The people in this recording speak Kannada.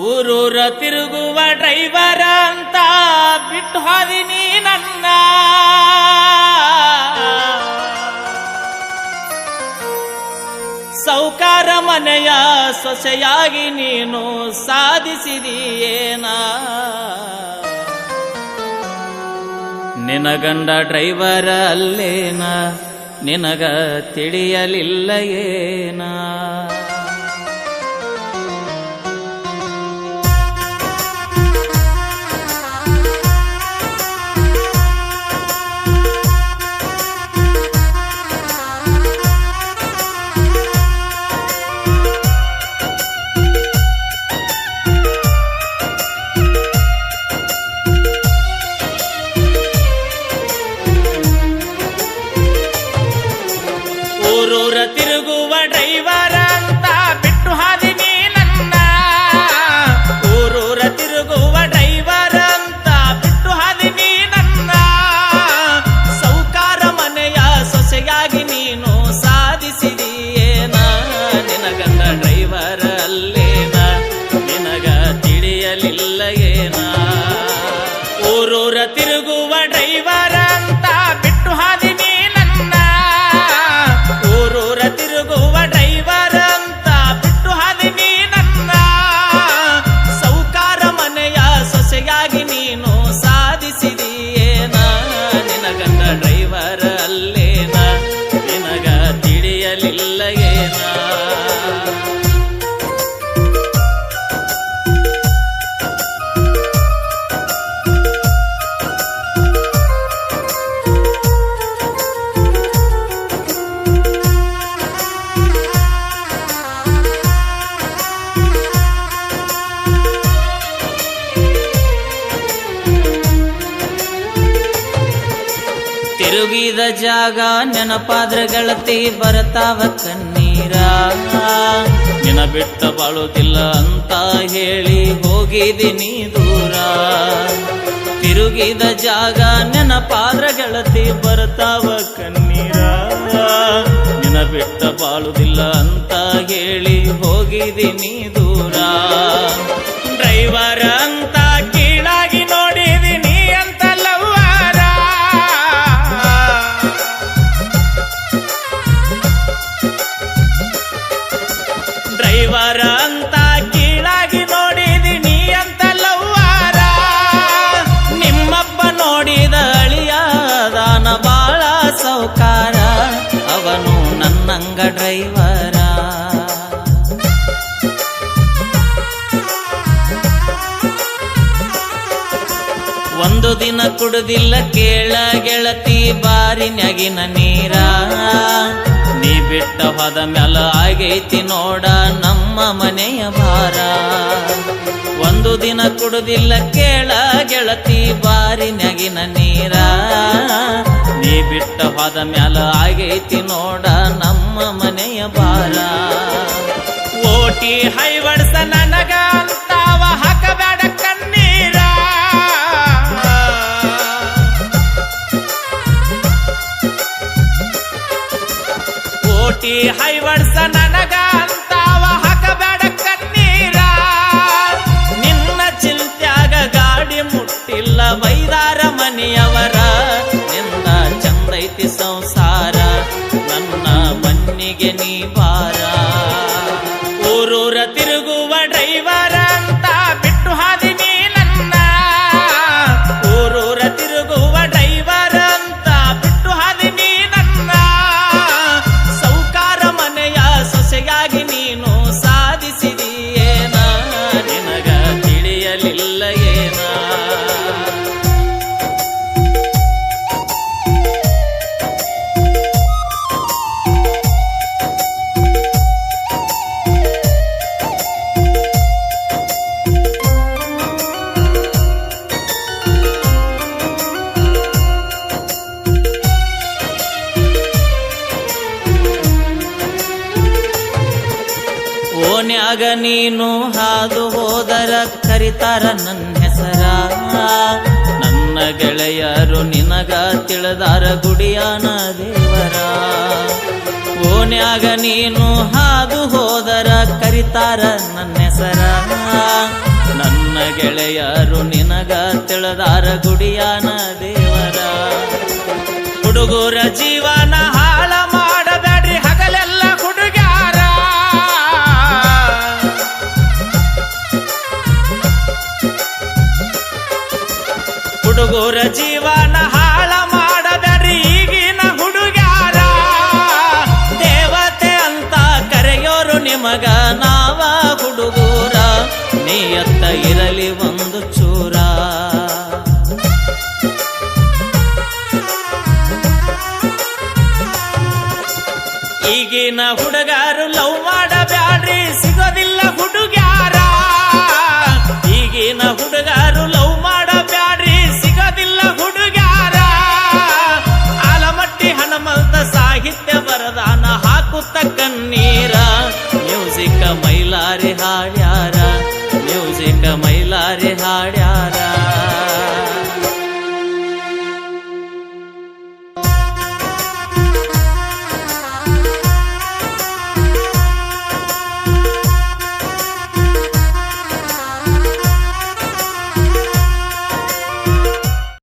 ಊರೂರ ತಿರುಗುವ ಡ್ರೈವರ ಅಂತ ಬಿಟ್ಟು ಹಾದಿನಿ ನನ್ನ ಸೌಕಾರ ಮನೆಯ ಸೊಸೆಯಾಗಿ ನೀನು ಸಾಧಿಸಿದೀಯೇನ ನಿನ ಗಂಡ ಡ್ರೈವರ ಅಲ್ಲೇನ ನಿನಗ ತಿಳಿಯಲಿಲ್ಲ ಏನ ಊರೂರ ತಿರುಗುವ ಡ್ರೈವರ ಅಂತ ಬಿಟ್ಟು ಹಾದಿನಿ ನನ್ನ ಊರೂರ ತಿರುಗುವ ಡ್ರೈವರ ಅಂತ ಬಿಟ್ಟು ಹಾದಿನಿ ನನ್ನ ಸೌಕಾರ ಮನೆಯ ಸೊಸೆಯಾಗಿ ನೀನು ಸಾಧಿಸಿದೀಯೇನ ನಿನ ಗಂಡ ಡ್ರೈವರ ಅಲ್ಲೇನ ನಿನಗ ತಿಳಿಯಲಿಲ್ಲ ಏನ ಊರೂರ ತಿರುಗುವ ಡ್ರೈವರ ಅಂತ ಬಿಟ್ಟು ಹಾದಿನಿ ತಿರುಗುವ ಡ್ರೈವರ್ ಅಂತ ಬಿಟ್ಟು ಹಾದಿನಿ ನನ್ನ ಸೌಕಾರ ಮನೆಯ ಸೊಸೆಯಾಗಿ ನೀನು ಸಾಧಿಸಿದೀಯೇನ ನಿನ ಗಂಡ ಡ್ರೈವರ್ ಅಲ್ಲೇನ ನಿನಗ ತಿಳಿಯಲಿಲ್ಲ ಏನ ತಿರುಗಿದ ಜಾಗ ನೆನಪಾದ್ರ ಗೆಳತಿ ಬರ್ತಾವ ಕಣ್ಣೀರ ನಿನ ಬಿಟ್ಟ ಬಾಳುದಿಲ್ಲ ಅಂತ ಹೇಳಿ ಹೋಗಿದ್ದೀನಿ ದೂರ ತಿರುಗಿದ ಜಾಗ ನೆನಪಾದ್ರ ಗೆಳತಿ ಬರ್ತಾವ ಕಣ್ಣೀರ ನಿನ ಬಿಟ್ಟ ಬಾಳುದಿಲ್ಲ ಅಂತ ಹೇಳಿ ಹೋಗಿದ್ದೀನಿ ದೂರ ಡ್ರೈವರ್ ಅಂತ ಕೀಳಾಗಿ ನೋಡಿದೀನಿ ಅಂತ ಲವ್ವಾರ ಡ್ರೈವರ್ ಅಂತ ಕೀಳಾಗಿ ನೋಡಿದೀನಿ ಅಂತ ಲವ್ವಾರ ನಿಮ್ಮಪ್ಪ ನೋಡಿದ ಅಳಿಯಾದಾನ ಬಾಳ ಸೌಕಾರ ಅವನು ನನ್ನಂಗ ಡ್ರೈವರ ಒಂದು ದಿನ ಕುಡುದಿಲ್ಲ ಕೇಳ ಗೆಳತಿ ಬಾರಿನ್ಯಾಗಿನ ನೀರ ನೀ ಬಿಟ್ಟ ಹೋದ ಮ್ಯಾಲ ಆಗೈತಿ ನೋಡ ನಮ್ಮ ಮನೆಯ ಭಾರ ಒಂದು ದಿನ ಕುಡುದಿಲ್ಲ ಕೇಳ ಗೆಳತಿ ಬಾರಿನ್ಯಾಗಿನ ನೀರ ನೀ ಬಿಟ್ಟ ಹೋದ ಮ್ಯಾಲ ಆಗೈತಿ ನೋಡ ನಮ್ಮ ಮನೆಯ ಭಾರ ಓಟಿ ಹೈವಡ್ಸ ನನಗ ಅಂತಾವ ಹಾಕಬೇಡ ಕಣ್ಣೀರ ಓಟಿ ಹೈವಡ್ಸ ನನಗ ಅಂತಾವ ಹಾಕಬೇಡ ಕಣ್ಣೀರ ನಿನ್ನ ಚಿಂತ್ಯಾಗ ಗಾಡಿ ಮುಟ್ಟಿಲ್ಲ ಬೈದಾರ ಮನೆಯವರ ನಿಂದ ಚಂದೈತಿ ಸಂಸಾರ ನನ್ನ ಮಣ್ಣಿಗೆ ನೀ ಬಾರ ಊರೂರ ತಿರುಗುವ ಡ್ರೈವರ ಅಂತ ಬಿಟ್ಟು ಹಾದಿನಿ ನನ್ನ ಊರೂರ ತಿರುಗುವ ಡ್ರೈವರ್ ಅಂತ ಬಿಟ್ಟು ಹಾದಿನಿ ನನ್ನ ಸೌಕಾರ ಮನೆಯ ಸೊಸೆಯಾಗಿ ನೀನು ಸಾಧಿಸಿದೀಯೇನ ನಿನಗ ತಿಳಿಯಲಿಲ್ಲ ಏನ ಓನ್ಯಾಗ ನೀನು ಹಾದು ಹೋದರ ಕರಿತಾರ ನನ್ನ ಹೆಸರ ನನ್ನ ಗೆಳೆಯರು ನಿನಗ ತಿಳಿದಾರ ಗುಡಿಯಾನ ದೇವರ ಓನ್ಯಾಗ ನೀನು ಹಾದು ಹೋದರ ಕರಿತಾರ ನನ್ನ ಹೆಸರ ಗೆಳೆಯರು ನಿನಗ ತಿಳಿದಾರ ಗುಡಿಯಾನ ದೇವರ. ಹುಡುಗರ ಜೀವನ ಹಾಳ ಮಾಡಬೇಡ್ರಿ ಹಗಲೆಲ್ಲ ಹುಡುಗ್ಯಾರ. ಹುಡುಗರ ಜೀವನ ಹಾಳ ಮಾಡಬೇಡ್ರಿ ಈಗಿನ ಹುಡುಗ್ಯಾರ. ದೇವತೆ ಅಂತ ಕರೆಯೋರು ನಿಮಗ ನಾವ ಹುಡುಗೂರ, ನೀಯತ್ತ ಇರಲಿ ಒಂದು ಚೂರ. ಈಗಿನ ಹುಡುಗರು ಲವ್ ಮಾಡಬ್ಯಾಡ್ರಿ ಸಿಗೋದಿಲ್ಲ ಹುಡುಗ್ಯಾರ. ಈಗಿನ ಹುಡುಗರು ಲವ್ ಮಾಡಬ್ಯಾಡ್ರಿ ಸಿಗೋದಿಲ್ಲ ಹುಡುಗ್ಯಾರ. ಆಲಮಟ್ಟಿ ಹನುಮಂತ ಸಾಹಿತ್ಯ ಬರದಾನ ಹಾಕುತ್ತ ಕಣ್ಣೀರ. ಮ್ಯೂಸಿಕ್ ಮೈಲಾರಿ ಹಾಡ್ಯಾರ, ಮ್ಯೂಸಿಕ್ ಮೈಲಾರಿ ಹಾಡ್ಯಾರ.